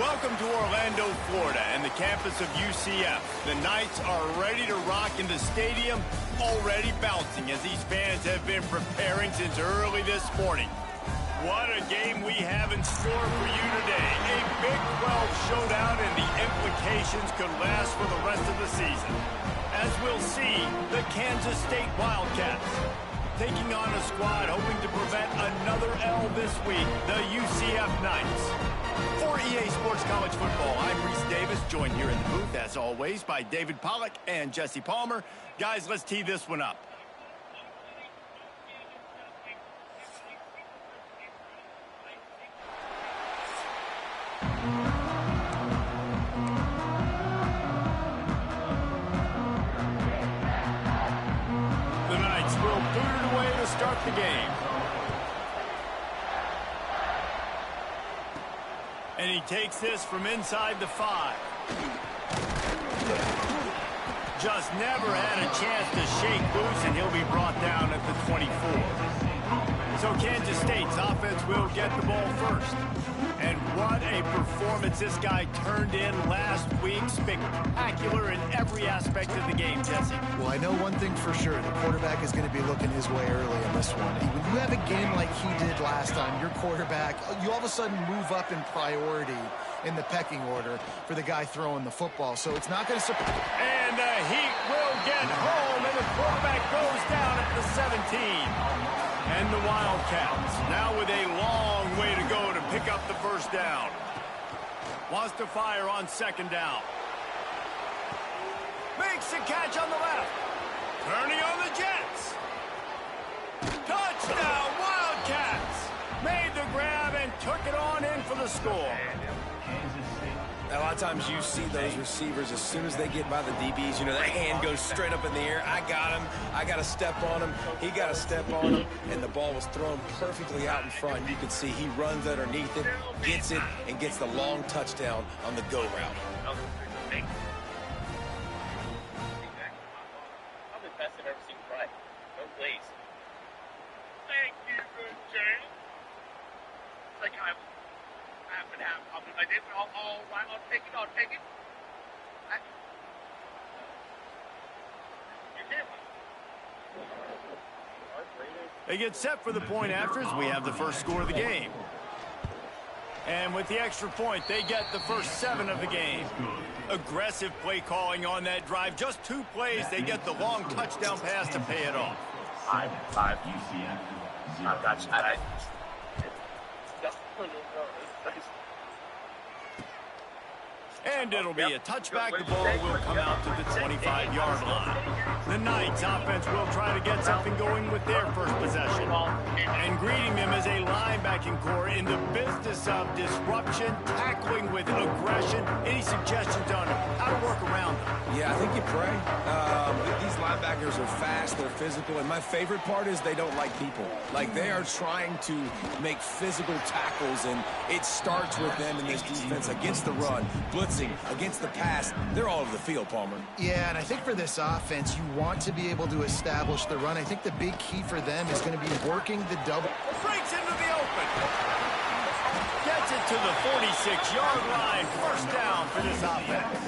Welcome to Orlando, Florida, and the campus of UCF. The Knights are ready to rock in the stadium, already bouncing as these fans have been preparing since early this morning. What a game we have in store for you today. A Big 12 showdown, and the implications could last for the rest of the season. As we'll see, the Kansas State Wildcats taking on a squad hoping to prevent another L this week, the UCF Knights. For EA Sports College Football, I'm Reese Davis, joined here in the booth, as always, by David Pollack and Jesse Palmer. Guys, let's tee this one up. The Knights will boot it away to start the game. And he takes this from inside the 5. Just never had a chance to shake loose, and he'll be brought down at the 24. So Kansas State's offense will get the ball first. And what a performance this guy turned in last week. Spectacular in every aspect of the game, Jesse. Well, I know one thing for sure. The quarterback is going to be looking his way early in this one. When you have a game like he did last time, your quarterback, you all of a sudden move up in priority in the pecking order for the guy throwing the football. So it's not going to surprise. And the Heat will get home, and the quarterback goes down at the 17. And the Wildcats, now with a long way to go to pick up the first down. Wants to fire on second down. Makes a catch on the left. Turning on the Jets. Touchdown, Wildcats. Made the grab and took it on in for the score. A lot of times you see those receivers, as soon as they get by the DBs, you know, that hand goes straight up in the air. I got him. I got to step on him. He got to step on him. And the ball was thrown perfectly out in front. You can see he runs underneath it, gets it, and gets the long touchdown on the go route. Probably the best I've ever seen play. No plays. Thank you, good Jane. It's like I'm gonna have. I'll do my day, but I'll take it. I'll take it. You can't. They get set for the point afters. We have the first score of the game. And with the extra point, they get the first 7 of the game. Aggressive play calling on that drive. Just 2 plays, they get the long touchdown pass to pay it off. 5 UCF. I got you. And it'll be a touchback. The ball will come out to the 25-yard line. The Knights offense will try to get something going with their first possession. And greeting them is a linebacking core in the business of disruption, tackling with aggression. Any suggestions on how to work around them? Yeah, I think you pray. These linebackers are fast, they're physical, and my favorite part is they don't like people. Like, they are trying to make physical tackles, and it starts with them in this defense against the run, blitzing, against the pass. They're all over the field, Palmer. Yeah, and I think for this offense, you want to be able to establish the run. I think the big key for them is going to be working the double. Breaks into the open. Gets it to the 46-yard line. First down for this offense.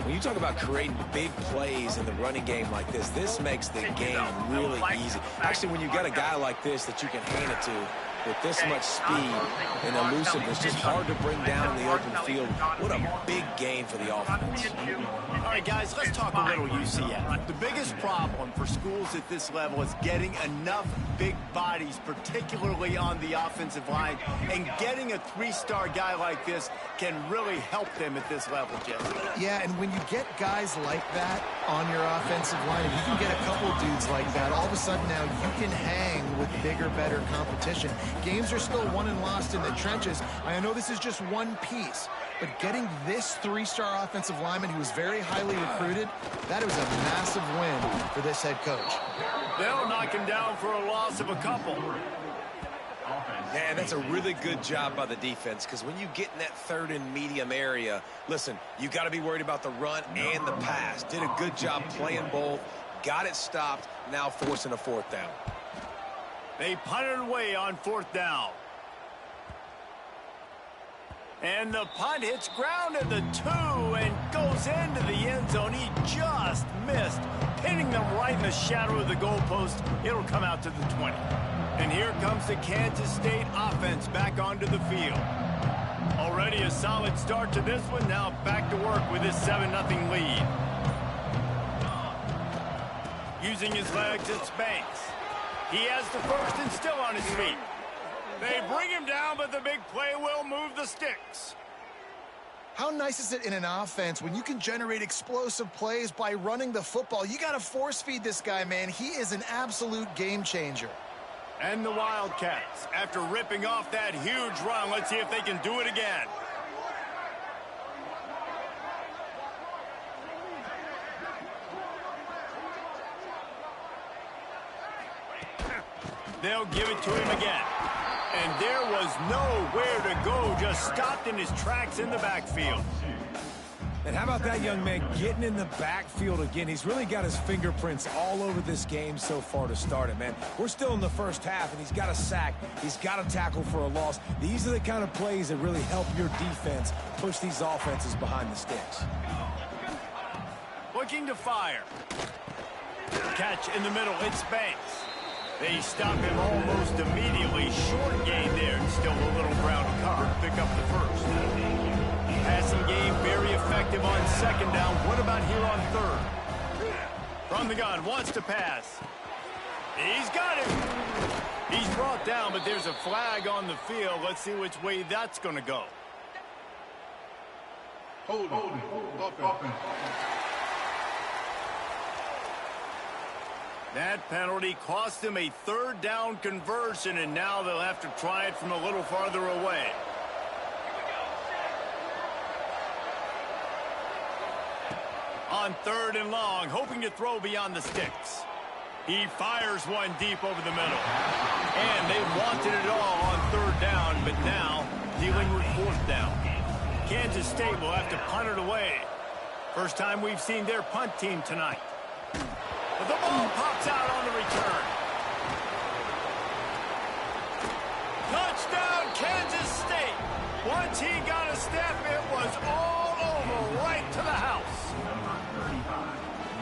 When you talk about creating big plays in the running game like this makes the game really easy. Actually, when you got a guy like this that you can hand it to with this much speed and elusiveness, just hard to bring down in the open field. What a big game for the offense. All right, guys, let's talk a little UCF. The biggest problem for schools at this level is getting enough big bodies, particularly on the offensive line, and getting a 3-star guy like this can really help them at this level, Jesse. Yeah, and when you get guys like that on your offensive line, if you can get a couple dudes like that, all of a sudden now you can hang with bigger, better competition. Games are still won and lost in the trenches. I know this is just one piece, but getting this 3-star offensive lineman who was very highly recruited, that was a massive win for this head coach. They'll knock him down for a loss of a couple. Man, that's a really good job by the defense, because when you get in that 3rd and medium area, listen, you got to be worried about the run and the pass. Did a good job playing both, got it stopped, now forcing a 4th down. They punted away on 4th down. And the punt hits ground at the 2 and goes into the end zone. He just missed, pinning them right in the shadow of the goalpost. It'll come out to the 20. And here comes the Kansas State offense back onto the field. Already a solid start to this one. Now back to work with his 7-0 lead. Using his legs, it's Banks. He has the first and still on his feet. They bring him down, but the big play will move the sticks. How nice is it in an offense when you can generate explosive plays by running the football? You got to force feed this guy, man. He is an absolute game changer. And the Wildcats, after ripping off that huge run, let's see if they can do it again. They'll give it to him again. And there was nowhere to go, just stopped in his tracks in the backfield. And how about that young man getting in the backfield again? He's really got his fingerprints all over this game so far to start it, man. We're still in the first half, and he's got a sack. He's got a tackle for a loss. These are the kind of plays that really help your defense push these offenses behind the sticks. Looking to fire. Catch in the middle, it's Banks. They stop him almost immediately. Short gain there. Still a little ground to cover to pick up the first. Passing game very effective on second down. What about here on third? From the gun, wants to pass. He's got him. He's brought down, but there's a flag on the field. Let's see which way that's going to go. Hold offense. That penalty cost them a third down conversion, and now they'll have to try it from a little farther away. On third and long, hoping to throw beyond the sticks. He fires one deep over the middle. And they wanted it all on third down, but now dealing with fourth down. Kansas State will have to punt it away. First time we've seen their punt team tonight. But the ball pops out on the return. Touchdown, Kansas State. Once he got a step, it was all over, right to the house.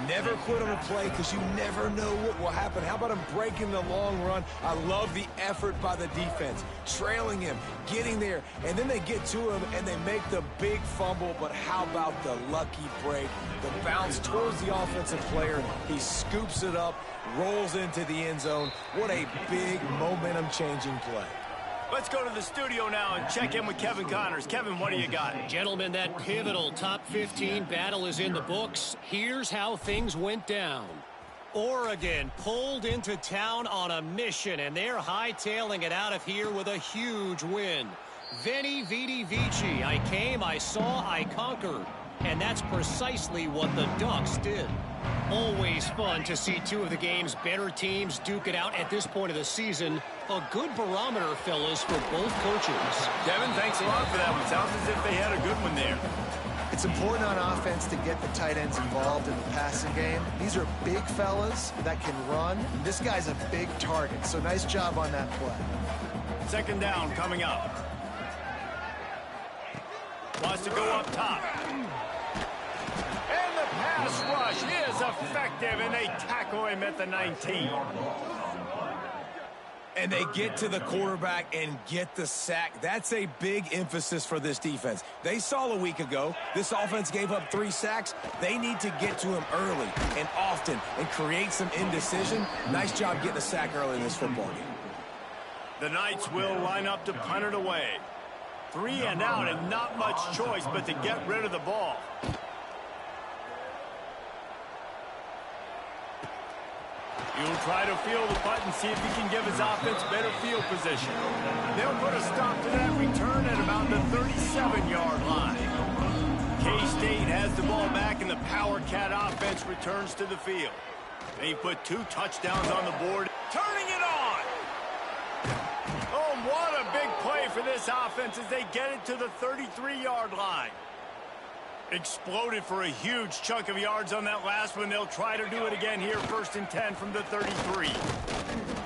Never quit on a play because you never know what will happen. How about him breaking the long run? I love the effort by the defense. Trailing him, getting there, and then they get to him and they make the big fumble. But how about the lucky break? The bounce towards the offensive player. He scoops it up, rolls into the end zone. What a big momentum-changing play. Let's go to the studio now and check in with Kevin Connors. Kevin, what do you got? Gentlemen, that pivotal top 15 battle is in the books. Here's how things went down. Oregon pulled into town on a mission, and they're hightailing it out of here with a huge win. Veni, vidi, vici. I came, I saw, I conquered. And that's precisely what the Ducks did. Always fun to see two of the game's better teams duke it out at this point of the season. A good barometer, fellas, for both coaches. Kevin, thanks a lot for that one. Sounds as if they had a good one there. It's important on offense to get the tight ends involved in the passing game. These are big fellas that can run. This guy's a big target, so nice job on that play. Second down coming up. Wants to go up top. And the pass rush is effective, and they tackle him at the 19. And they get to the quarterback and get the sack. That's a big emphasis for this defense. They saw a week ago, this offense gave up 3 sacks. They need to get to him early and often and create some indecision. Nice job getting a sack early in this football game. The Knights will line up to punt it away. 3 and out, and not much choice but to get rid of the ball. He'll try to field the punt and see if he can give his offense better field position. They'll put a stop to that return at about the 37-yard line. K-State has the ball back, and the Power Cat offense returns to the field. They put 2 touchdowns on the board. Turning it on! Oh, what a big play for this offense as they get it to the 33-yard line. Exploded for a huge chunk of yards on that last one. They'll try to do it again here, 1st and 10 from the 33.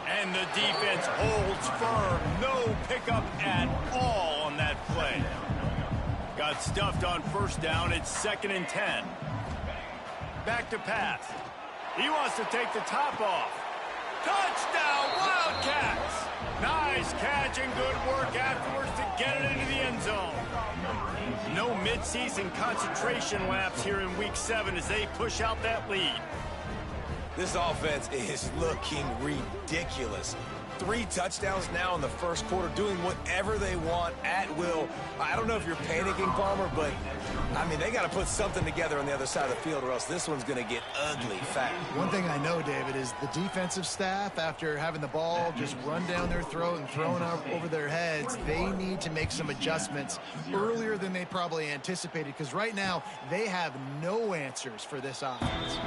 And the defense holds firm. No pickup at all on that play. got stuffed on first down. It's 2nd and 10. Back to pass. He wants to take the top off. Touchdown, Wildcats! Nice catch and good work afterwards to get it into the end zone. No midseason concentration laps here in Week 7 as they push out that lead. This offense is looking ridiculous. 3 touchdowns now in the first quarter, doing whatever they want at will. I don't know if you're panicking, Palmer, but, I mean, they got to put something together on the other side of the field or else this one's going to get ugly fast. One thing I know, David, is the defensive staff, after having the ball just run down their throat and thrown over their heads, they need to make some adjustments earlier than they probably anticipated, because right now they have no answers for this offense.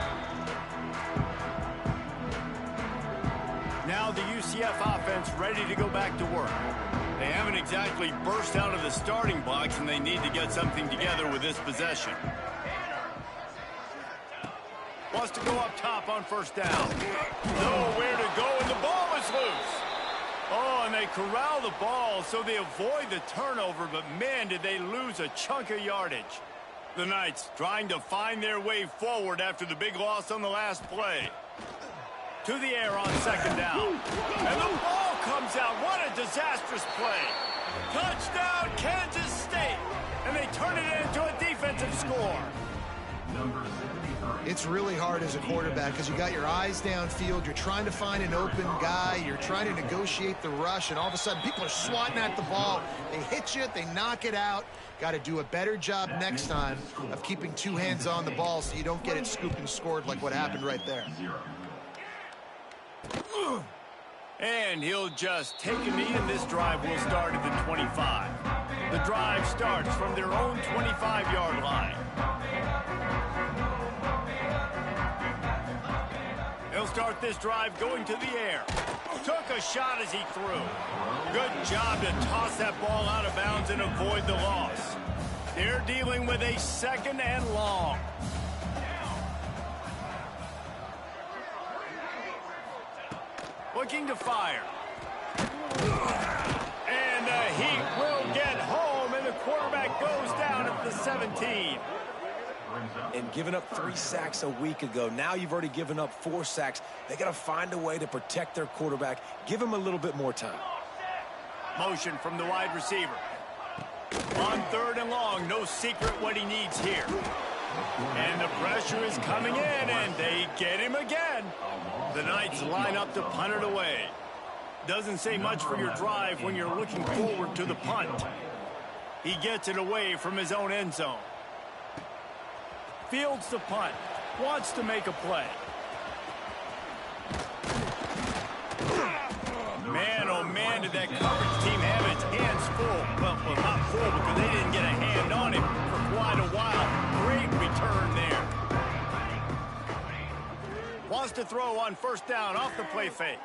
Now the UCF offense ready to go back to work. They haven't exactly burst out of the starting blocks, and they need to get something together with this possession. Wants to go up top on first down. Nowhere to go, and the ball is loose. Oh, and they corral the ball, so they avoid the turnover, but man, did they lose a chunk of yardage. The Knights trying to find their way forward after the big loss on the last play. To the air on 2nd down. And the ball comes out. What a disastrous play. Touchdown, Kansas State. And they turn it into a defensive score. It's really hard as a quarterback because you got your eyes downfield. You're trying to find an open guy. You're trying to negotiate the rush. And all of a sudden, people are swatting at the ball. They hit you. They knock it out. Got to do a better job next time of keeping 2 hands on the ball so you don't get it scooped and scored like what happened right there. And he'll just take a knee, and this drive will start at the 25. The drive starts from their own 25-yard line. He'll start this drive going to the air. Took a shot as he threw. Good job to toss that ball out of bounds and avoid the loss. They're dealing with a 2nd and long. Looking to fire. And the Heat will get home, and the quarterback goes down at the 17. And giving up 3 sacks a week ago, now you've already given up 4 sacks. They got to find a way to protect their quarterback. Give him a little bit more time. Motion from the wide receiver. On 3rd and long, no secret what he needs here. And the pressure is coming in, and they get him again. The Knights line up to punt it away. Doesn't say much for your drive when you're looking forward to the punt. He gets it away from his own end zone. Fields the punt. Wants to make a play. Man, oh man, did that coverage team have its hands full. Well, not full because they didn't get a hand on him for quite a while. Great return there. Wants to throw on first down off the play fake.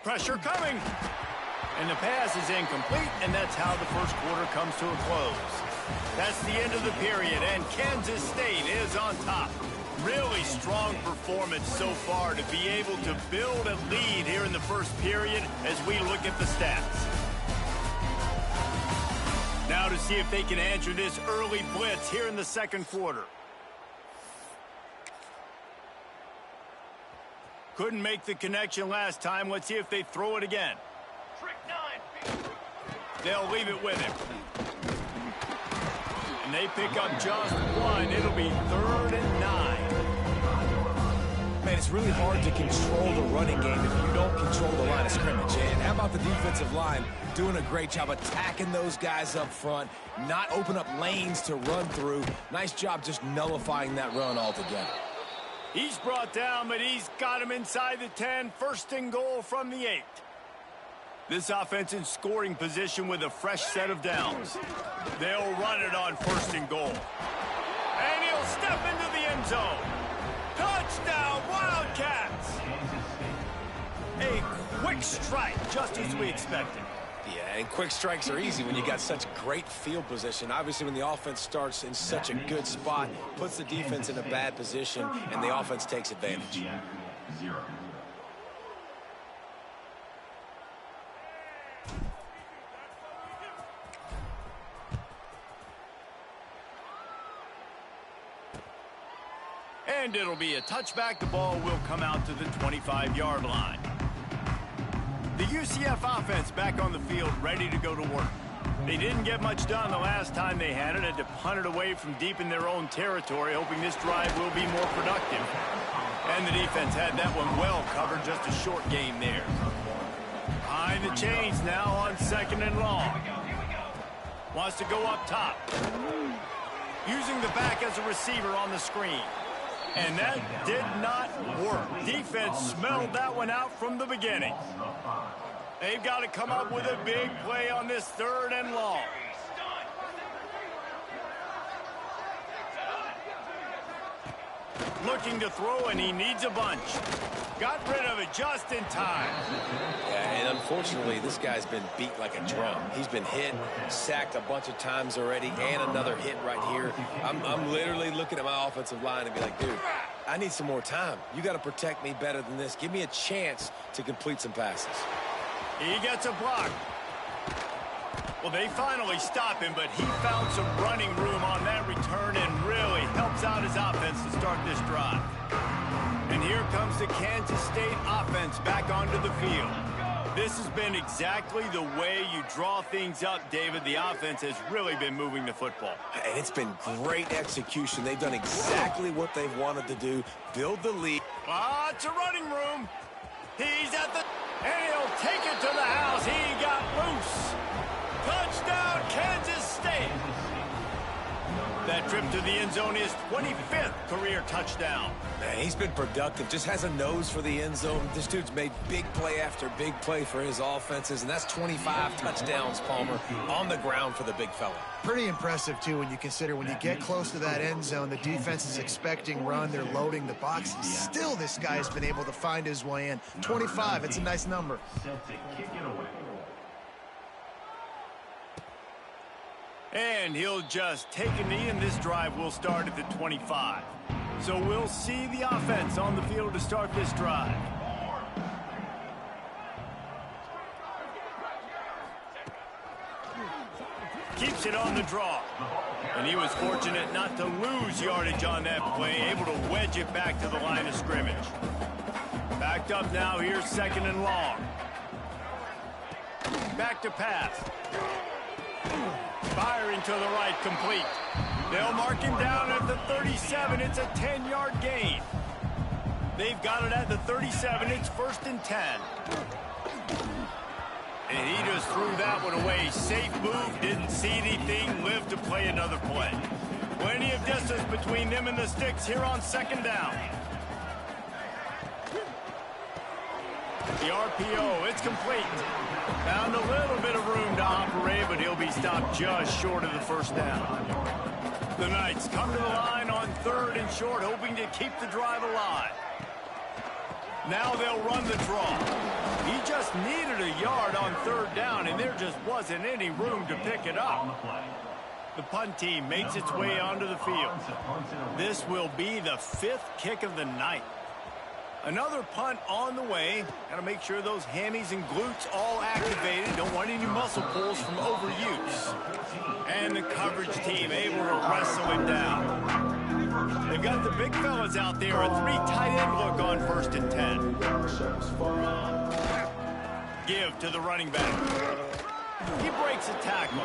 Pressure coming. And the pass is incomplete, and that's how the first quarter comes to a close. That's the end of the period, and Kansas State is on top. Really strong performance so far to be able to build a lead here in the first period as we look at the stats. Now to see if they can answer this early blitz here in the second quarter. Couldn't make the connection last time. Let's see if they throw it again. They'll leave it with him. And they pick up just 1. It'll be 3rd and 9. Man, it's really hard to control the running game if you don't control the line of scrimmage. And how about the defensive line doing a great job attacking those guys up front, not open up lanes to run through. Nice job just nullifying that run altogether. He's brought down, but he's got him inside the 10. 1st and goal from the 8. This offense in scoring position with a fresh set of downs. They'll run it on 1st and goal. And he'll step into the end zone. Touchdown, Wildcats! A quick strike, just as we expected. Yeah, and quick strikes are easy when you got such great field position. Obviously, when the offense starts in such a good spot, puts the defense in a bad position, and the offense takes advantage. And it'll be a touchback. The ball will come out to the 25-yard line. The UCF offense back on the field, ready to go to work. They didn't get much done the last time they had it. Had to punt it away from deep in their own territory, hoping this drive will be more productive. And the defense had that one well covered, just a short gain there. Behind the chains now on 2nd and long. Wants to go up top. Using the back as a receiver on the screen. And that did not work. Defense smelled that one out from the beginning. They've got to come up with a big play on this 3rd and long. Looking to throw, and he needs a bunch. Got rid of it just in time. Yeah, and unfortunately, this guy's been beat like a drum. He's been hit, sacked a bunch of times already, and another hit right here. I'm literally looking at my offensive line and be like, dude, I need some more time. You got to protect me better than this. Give me a chance to complete some passes. He gets a block. Well, they finally stop him, but he found some running room on that return and really helps out his offense to start this drive. And here comes the Kansas State offense back onto the field. This has been exactly the way you draw things up, David. The offense has really been moving the football. And it's been great execution. They've done exactly what they've wanted to do, build the lead. Lots of running room. He's at the... And he'll take it to the house. He got loose. Touchdown, Kansas State. That trip to the end zone is 25th career touchdown. Man, he's been productive, just has a nose for the end zone. This dude's made big play after big play for his offenses, and that's 25 touchdowns, Palmer, on the ground for the big fella. Pretty impressive, too, when you consider when you get close to that end zone, the defense is expecting run, they're loading the box. Still, this guy's been able to find his way in. 25, it's a nice number. And he'll just take a knee, and this drive will start at the 25. So we'll see the offense on the field to start this drive. Keeps it on the draw. And he was fortunate not to lose yardage on that play, able to wedge it back to the line of scrimmage. Backed up now, here's 2nd and long. Back to pass. Firing to the right, complete. They'll mark him down at the 37. It's a 10-yard gain. They've got it at the 37. It's 1st and 10. And he just threw that one away. Safe move, didn't see anything, lived to play another play. Plenty of distance between them and the sticks here on 2nd down. The RPO, it's complete. Found a little bit of room to operate, but he'll be stopped just short of the 1st down. The Knights come to the line on 3rd and short, hoping to keep the drive alive. Now they'll run the draw. He just needed a yard on 3rd down, and there just wasn't any room to pick it up. The punt team makes its way onto the field. This will be the 5th kick of the night. Another punt on the way. Got to make sure those hammies and glutes all activated. Don't want any muscle pulls from overuse. And the coverage team able to wrestle him down. They've got the big fellas out there. A 3 tight end look on 1st and 10. Give to the running back. He breaks a tackle.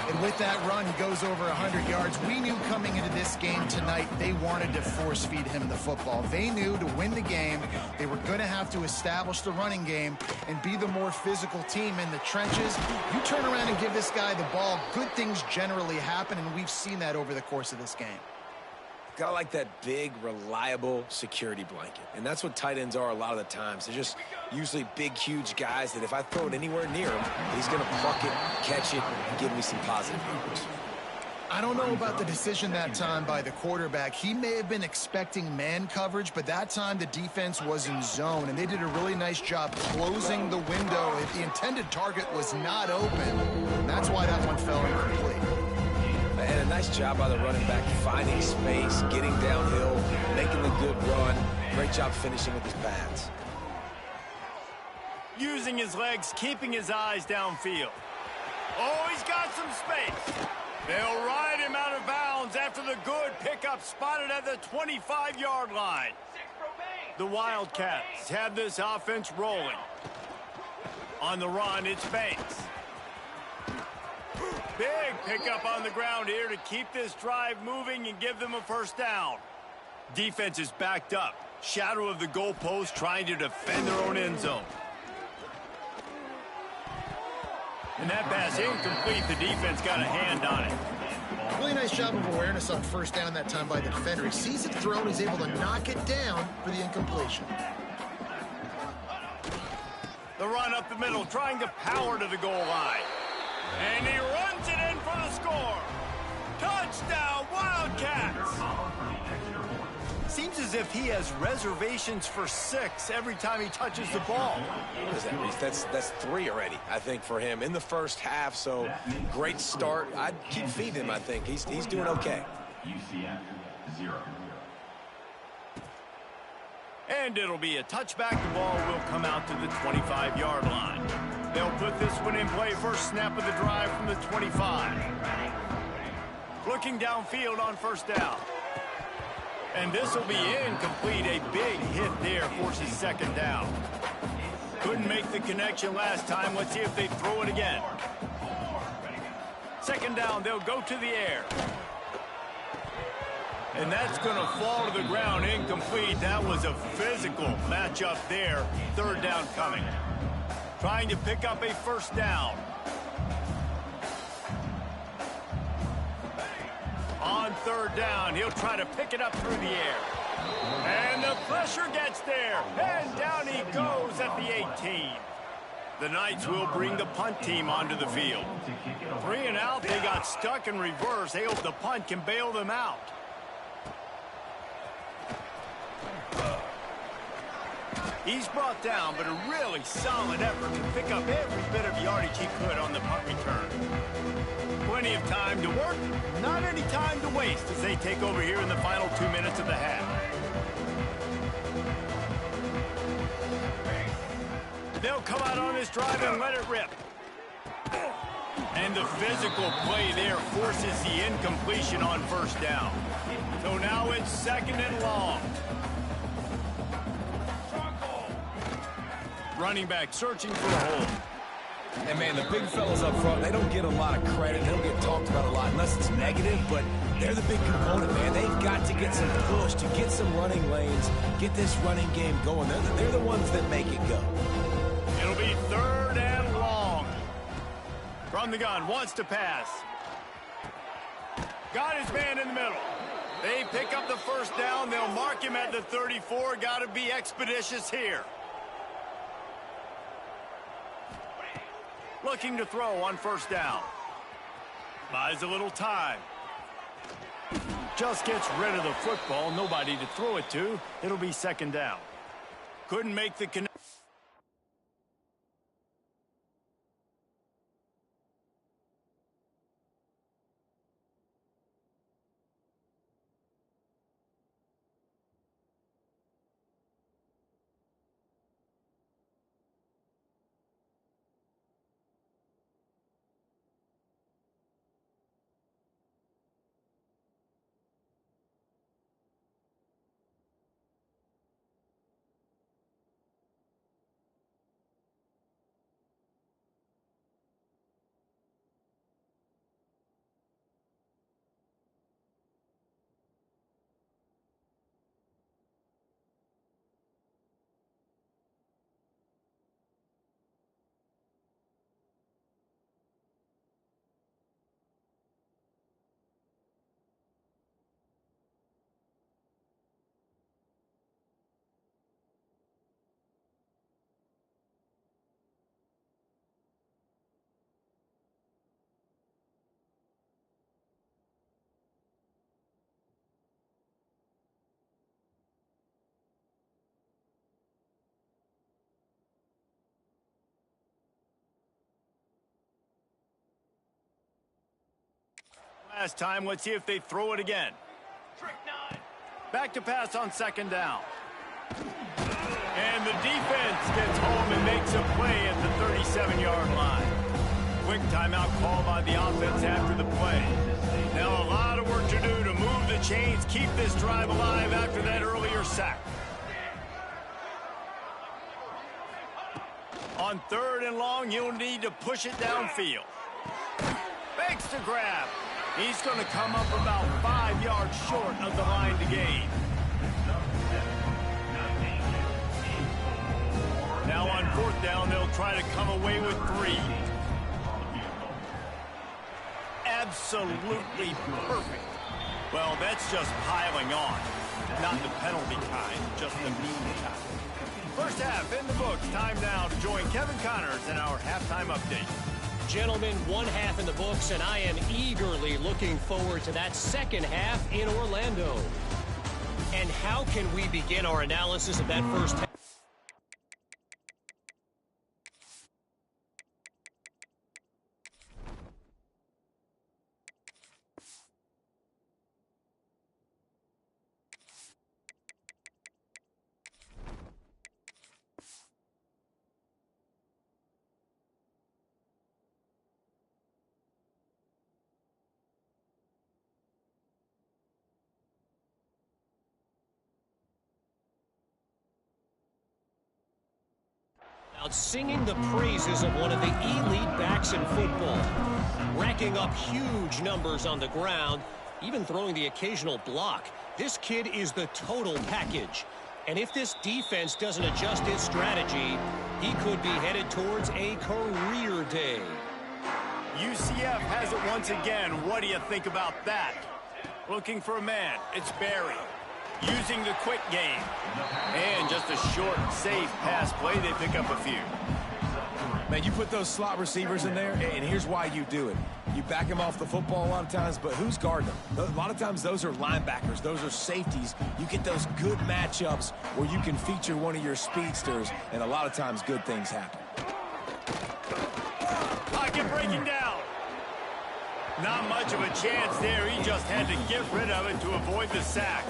And with that run, he goes over 100 yards. We knew coming into this game tonight, they wanted to force feed him the football. They knew to win the game, they were going to have to establish the running game and be the more physical team in the trenches. You turn around and give this guy the ball, good things generally happen, and we've seen that over the course of this game. Got like that big, reliable security blanket. And that's what tight ends are a lot of the times. They're just usually big, huge guys that if I throw it anywhere near him, he's going to pluck it, catch it, and give me some positive numbers. I don't know about the decision that time by the quarterback. He may have been expecting man coverage, but that time the defense was in zone, and they did a really nice job closing the window. If the intended target was not open, that's why that one fell incomplete. And a nice job by the running back, finding space, getting downhill, making the good run. Great job finishing with his pads. Using his legs, keeping his eyes downfield. Oh, he's got some space. They'll ride him out of bounds after for the good pickup spotted at the 25-yard line. The Wildcats have this offense rolling. On the run, it's Banks. Big pickup on the ground here to keep this drive moving and give them a first down. Defense is backed up. Shadow of the goalpost trying to defend their own end zone. And that pass incomplete. The defense got a hand on it. Really nice job of awareness on first down that time by the defender. He sees it thrown, he's able to knock it down for the incompletion. The run up the middle, trying to power to the goal line. And he runs it in for the score. Touchdown, Wildcats! Seems as if he has reservations for 6 every time he touches the ball. What is that, Reese? That's 3 already, I think, for him in the first half. So great start. I'd keep feeding him, I think. He's doing okay. UCF 0. And it'll be a touchback. The ball will come out to the 25-yard line. They'll put this one in play. First snap of the drive from the 25. Looking downfield on first down. And this will be incomplete. A big hit there forces second down. Couldn't make the connection last time. Let's see if they throw it again. Second down, they'll go to the air. And that's going to fall to the ground, incomplete. That was a physical matchup there. Third down coming. Trying to pick up a first down. On third down, he'll try to pick it up through the air. And the pressure gets there. And down he goes at the 18. The Knights will bring the punt team onto the field. 3 and out, they got stuck in reverse. They hope the punt can bail them out. He's brought down, but a really solid effort to pick up every bit of yardage he could on the punt return. Plenty of time to work, not any time to waste as they take over here in the final 2 minutes of the half. They'll come out on this drive and let it rip. And the physical play there forces the incompletion on first down. So now it's second and long. Running back searching for a hole. And, man, the big fellas up front, they don't get a lot of credit. They don't get talked about a lot unless it's negative, but they're the big component, man. They've got to get some push, to get some running lanes, get this running game going. They're the ones that make it go. It'll be third and long. From the gun, wants to pass. Got his man in the middle. They pick up the first down. They'll mark him at the 34. Got to be expeditious here. Looking to throw on first down. Buys a little time. Just gets rid of the football. Nobody to throw it to. It'll be second down. Couldn't make the connection. Last time, let's see if they throw it again. Back to pass on second down. And the defense gets home and makes a play at the 37-yard line. Quick timeout call by the offense after the play. Now a lot of work to do to move chains keep this drive alive after that earlier sack. On 3rd and long, he'll need to push it downfield. Makes the grab. He's going to come up about 5 yards short of the line to gain. Now on 4th down, they'll try to come away with 3. Absolutely perfect. Well, that's just piling on. Not the penalty kind, just the mean kind. First half in the books. Time now to join Kevin Connors in our halftime update. Gentlemen, 1 half in the books, and I am eagerly looking forward to that second half in Orlando. And how can we begin our analysis of that first half? Singing the praises of one of the elite backs in football, racking up huge numbers on the ground, even throwing the occasional block. This kid is the total package. And if this defense doesn't adjust its strategy, he could be headed towards a career day. UCF has it once again. What do you think about that? Looking for a man. It's Barry. Using the quick game. And just a short, safe pass play. They pick up a few. Man, you put those slot receivers in there, and here's why you do it. You back them off the football a lot of times, but who's guarding them? A lot of times those are linebackers. Those are safeties. You get those good matchups where you can feature one of your speedsters, and a lot of times good things happen. Pocket breaking down. Not much of a chance there. He just had to get rid of it to avoid the sack.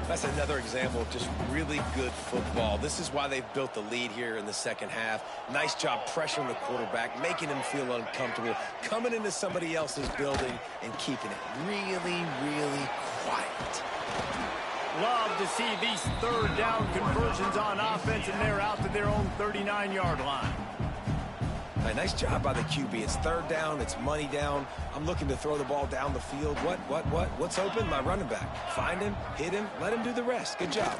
That's another example of just really good football. This is why they've built the lead here in the second half. Nice job pressuring the quarterback, making him feel uncomfortable, coming into somebody else's building and keeping it really, really quiet. Love to see these 3rd down conversions on offense, and they're out to their own 39-yard line. Hey, nice job by the QB. It's 3rd down. It's money down. I'm looking to throw the ball down the field. What's open? My running back. Find him, hit him, let him do the rest. Good job.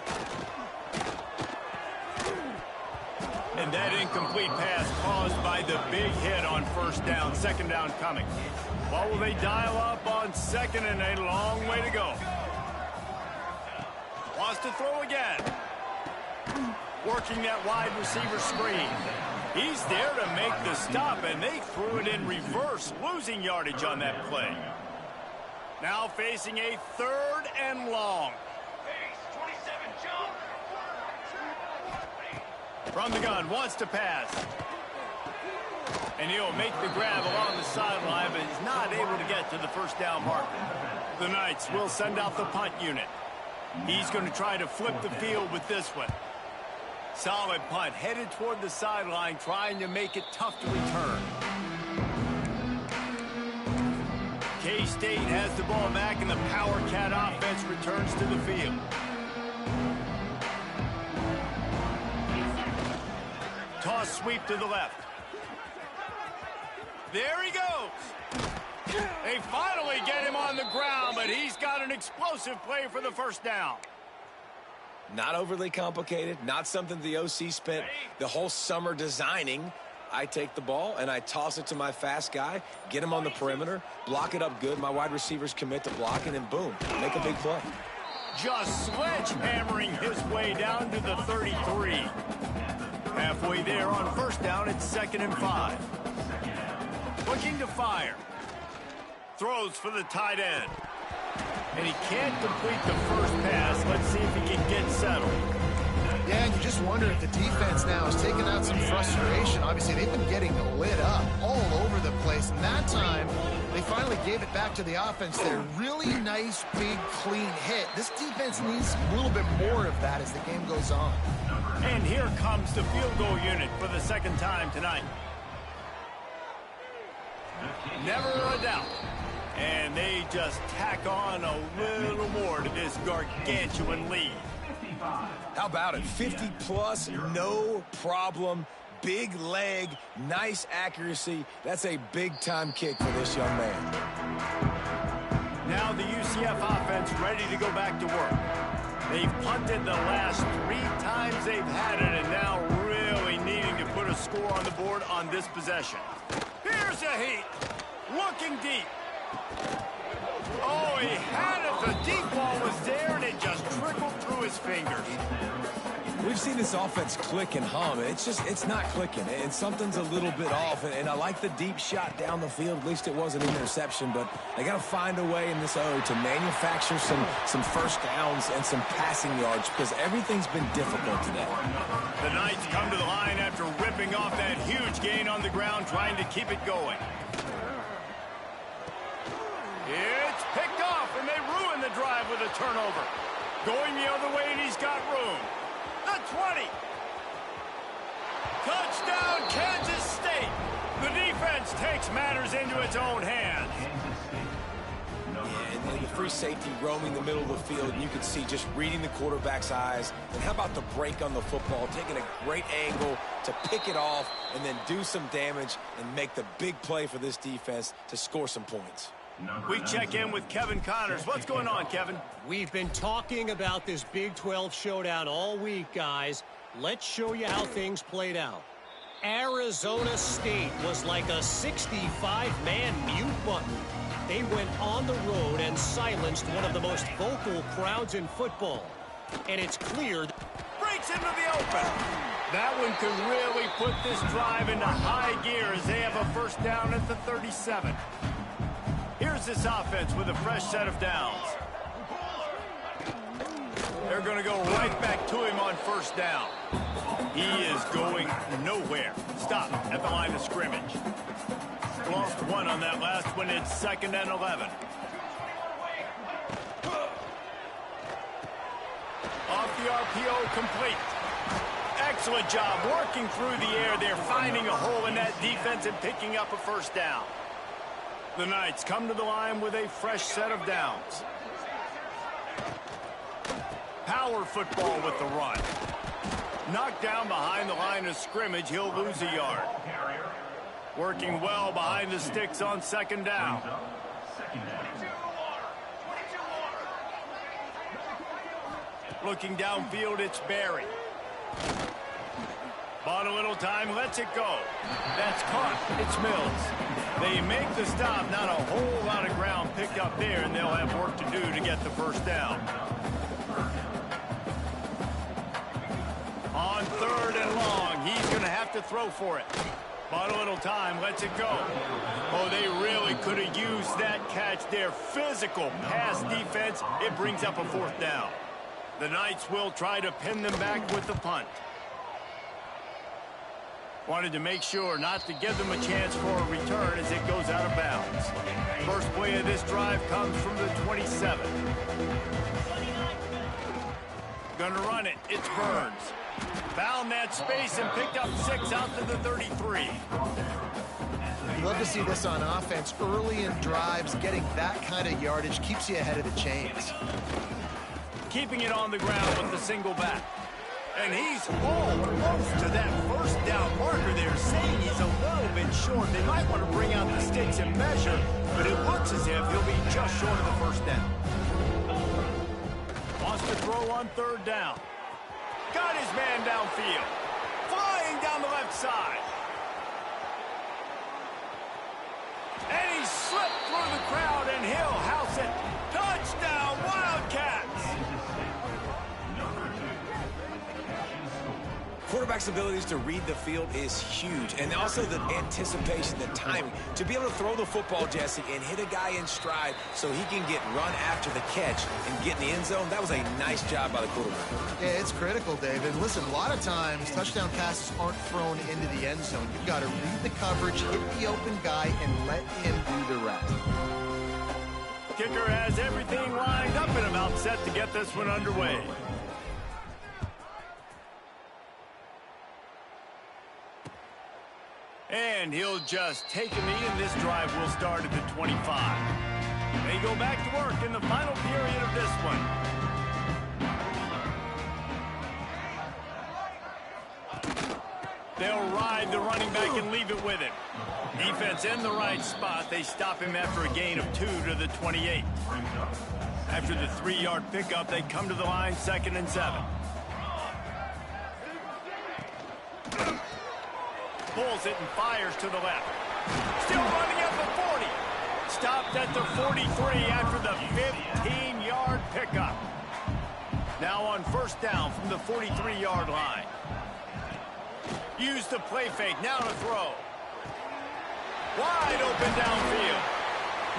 And that incomplete pass caused by the big hit on 1st down. 2nd down coming. What will they dial up on 2nd and a long way to go? Wants to throw again. Working that wide receiver screen. He's there to make the stop, and they threw it in reverse, losing yardage on that play. Now facing a 3rd and long. From the gun, wants to pass. And he'll make the grab along the sideline, but he's not able to get to the 1st down marker. The Knights will send out the punt unit. He's going to try to flip the field with this one. Solid punt, headed toward the sideline, trying to make it tough to return. K-State has the ball back, and the Power Cat offense returns to the field. Toss sweep to the left. There he goes. They finally get him on the ground, but he's got an explosive play for the 1st down. Not overly complicated, not something the OC spent the whole summer designing. I take the ball and I toss it to my fast guy, get him on the perimeter, block it up good. My wide receivers commit to blocking, and boom, make a big play. Just sledgehammering his way down to the 33. Halfway there on 1st down, it's 2nd and 5. Looking to fire. Throws for the tight end. And he can't complete the 1st pass. Let's see if he can get settled. Yeah, and you just wonder if the defense now is taking out some frustration. Obviously, they've been getting lit up all over the place. And that time, they finally gave it back to the offense there. Really nice, big, clean hit. This defense needs a little bit more of that as the game goes on. And here comes the field goal unit for the 2nd time tonight. Never a doubt. And they just tack on a little more to this gargantuan lead. How about it? 50-plus, no problem. Big leg, nice accuracy. That's a big-time kick for this young man. Now the UCF offense ready to go back to work. They've punted the last 3 times they've had it, and now really needing to put a score on the board on this possession. Here's a heat. Looking deep. Oh, he had it. The deep ball was there, and it just trickled through his fingers. We've seen this offense click and hum. It's not clicking, and something's a little bit off. And I like the deep shot down the field. At least it wasn't an interception, but they got to find a way in this O to manufacture some first downs and some passing yards because everything's been difficult today. The Knights come to the line after ripping off that huge gain on the ground, trying to keep it going. It's picked off, and they ruin the drive with a turnover. Going the other way, and he's got room. The 20. Touchdown, Kansas State. The defense takes matters into its own hands. And then the free safety roaming the middle of the field, and you can see just reading the quarterback's eyes. And how about the break on the football, taking a great angle to pick it off and then do some damage and make the big play for this defense to score some points. We check in with Kevin Connors. What's going on, Kevin? We've been talking about this Big 12 showdown all week, guys. Let's show you how things played out. Arizona State was like a 65-man mute button. They went on the road and silenced one of the most vocal crowds in football. And it's clear. Breaks into the open. That one could really put this drive into high gear as they have a first down at the 37. Here's this offense with a fresh set of downs. They're going to go right back to him on first down. He is going nowhere. Stop at the line of scrimmage. Lost one on that last one. It's 2nd and 11. Off the RPO, complete. Excellent job working through the air. They're finding a hole in that defense and picking up a first down. The Knights come to the line with a fresh set of downs. Power football with the run. Knocked down behind the line of scrimmage, he'll lose a yard. Working well behind the sticks on 2nd down. Looking downfield, it's Barry. Bought a little time, lets it go. That's caught. It's Mills. They make the stop. Not a whole lot of ground picked up there, and they'll have work to do to get the first down. On 3rd and long, he's going to have to throw for it. Bought a little time, lets it go. Oh, they really could have used that catch there. Physical pass defense. It brings up a 4th down. The Knights will try to pin them back with the punt. Wanted to make sure not to give them a chance for a return as it goes out of bounds. First play of this drive comes from the 27. Gonna run it. It's Burns. Found that space and picked up 6 out to the 33. You love to see this on offense. Early in drives, getting that kind of yardage keeps you ahead of the chains. Keeping it on the ground with the single back. And he's almost to that first down marker there, saying he's a little bit short. They might want to bring out the sticks and measure, but it looks as if he'll be just short of the first down. Wants to throw on 3rd down. Got his man downfield. Flying down the left side. And he slipped through the crowd, and he'll house it. Touchdown, Wildcats! Quarterback's abilities to read the field is huge, and also the anticipation, the timing. To be able to throw the football, Jesse, and hit a guy in stride so he can get run after the catch and get in the end zone, that was a nice job by the quarterback. Yeah, it's critical, David. Listen, a lot of times touchdown passes aren't thrown into the end zone. You've got to read the coverage, hit the open guy, and let him do the rest. Kicker has everything lined up and about set to get this one underway. And he'll just take a knee, and this drive will start at the 25. They go go back to work in the final period of this one. They'll ride the running back and leave it with him. Defense in the right spot. They stop him after a gain of 2 to the 28. After the 3-yard pickup, they come to the line, 2nd and 7. Pulls it and fires to the left. Still running at the 40. Stopped at the 43 after the 15-yard pickup. Now on 1st down from the 43-yard line. Use the play fake. Now to throw. Wide open downfield.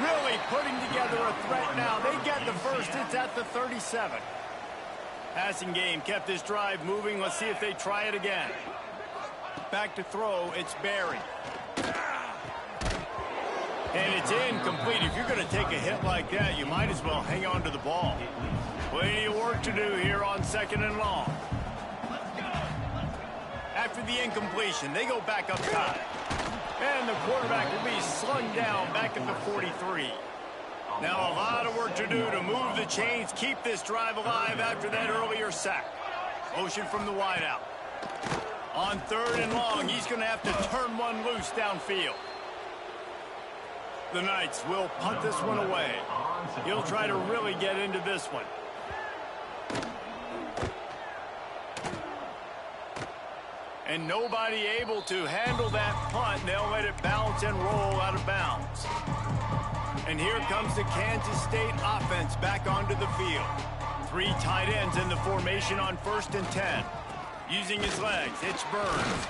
Really putting together a threat now. They get the first. It's at the 37. Passing game kept this drive moving. Let's see if they try it again. Back to throw. It's Barry. And it's incomplete. If you're going to take a hit like that, you might as well hang on to the ball. Plenty of work to do here on 2nd and long. After the incompletion, they go back up top. And the quarterback will be slung down back at the 43. Now a lot of work to do to move the chains, keep this drive alive after that earlier sack. Motion from the wideout. On 3rd and long, he's going to have to turn one loose downfield. The Knights will punt this one away. He'll try to really get into this one. And nobody able to handle that punt. They'll let it bounce and roll out of bounds. And here comes the Kansas State offense back onto the field. 3 tight ends in the formation on 1st and 10. Using his legs, it's Burns.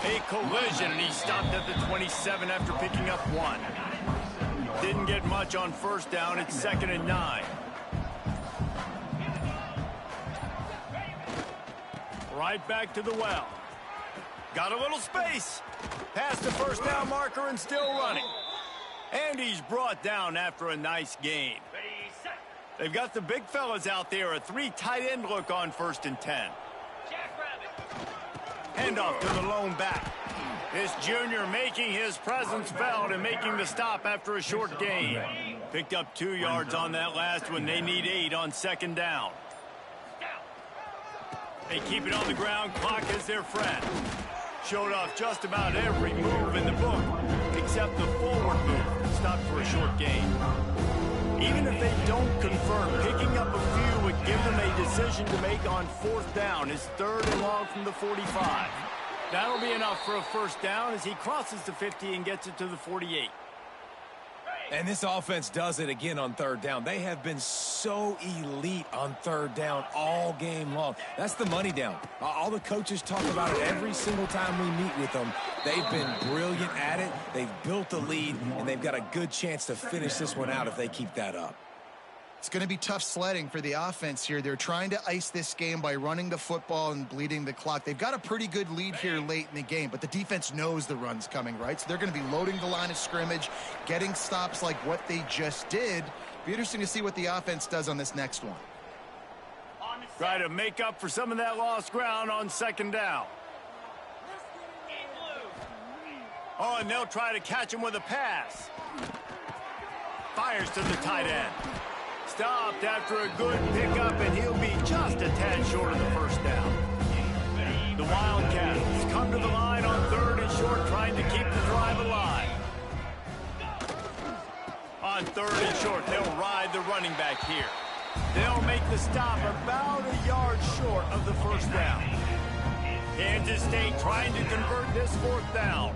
A collision, and he stopped at the 27 after picking up 1. Didn't get much on 1st down. It's 2nd and 9. Right back to the well. Got a little space. Past the 1st down marker and still running. And he's brought down after a nice gain. They've got the big fellas out there. A 3 tight end look on 1st and 10. Handoff to the lone back. This junior making his presence felt and making the stop after a short gain. Picked up 2 yards on that last one. They need 8 on 2nd down. They keep it on the ground. Clock is their friend. Showed off just about every move in the book, except the forward move. Stopped for a short gain. Even if they don't convert, picking up a few would give them a decision to make on 4th down. His 3rd and long from the 45. That'll be enough for a 1st down as he crosses the 50 and gets it to the 48. And this offense does it again on 3rd down. They have been so elite on 3rd down all game long. That's the money down. All the coaches talk about it every single time we meet with them. They've been brilliant at it. They've built a lead, and they've got a good chance to finish this one out if they keep that up. It's going to be tough sledding for the offense here. They're trying to ice this game by running the football and bleeding the clock. They've got a pretty good lead here late in the game, but the defense knows the run's coming, right? So they're going to be loading the line of scrimmage, getting stops like what they just did. Be interesting to see what the offense does on this next one. Try to make up for some of that lost ground on 2nd down. Oh, and they'll try to catch him with a pass. Fires to the tight end. Stopped after a good pickup, and he'll be just a tad short of the 1st down. The Wildcats come to the line on 3rd and short, trying to keep the drive alive. On 3rd and short, they'll ride the running back here. They'll make the stop about a yard short of the 1st down. Kansas State trying to convert this 4th down.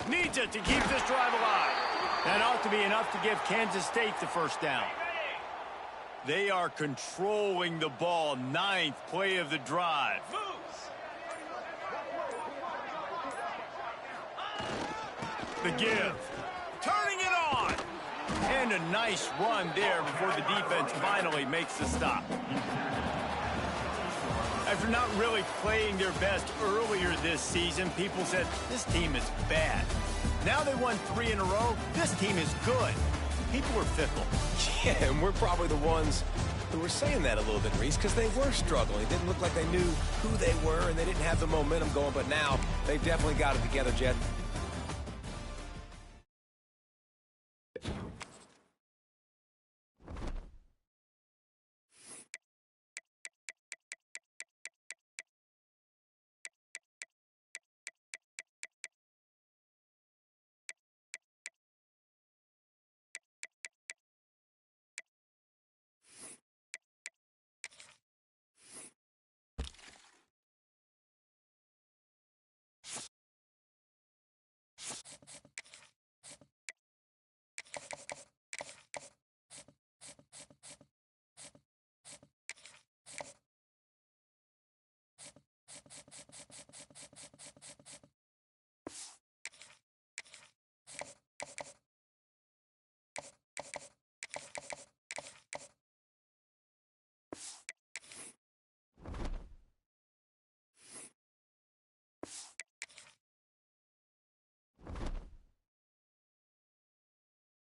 Needs it to keep this drive alive. That ought to be enough to give Kansas State the 1st down. They are controlling the ball. 9th play of the drive. The give. Turning it on. And a nice run there before the defense finally makes the stop. After not really playing their best earlier this season, people said, this team is bad. Now they won 3 in a row. This team is good. People are fickle. Yeah, and we're probably the ones who were saying that a little bit, Reese, because they were struggling. It didn't look like they knew who they were, and they didn't have the momentum going, but now they've definitely got it together, Jed.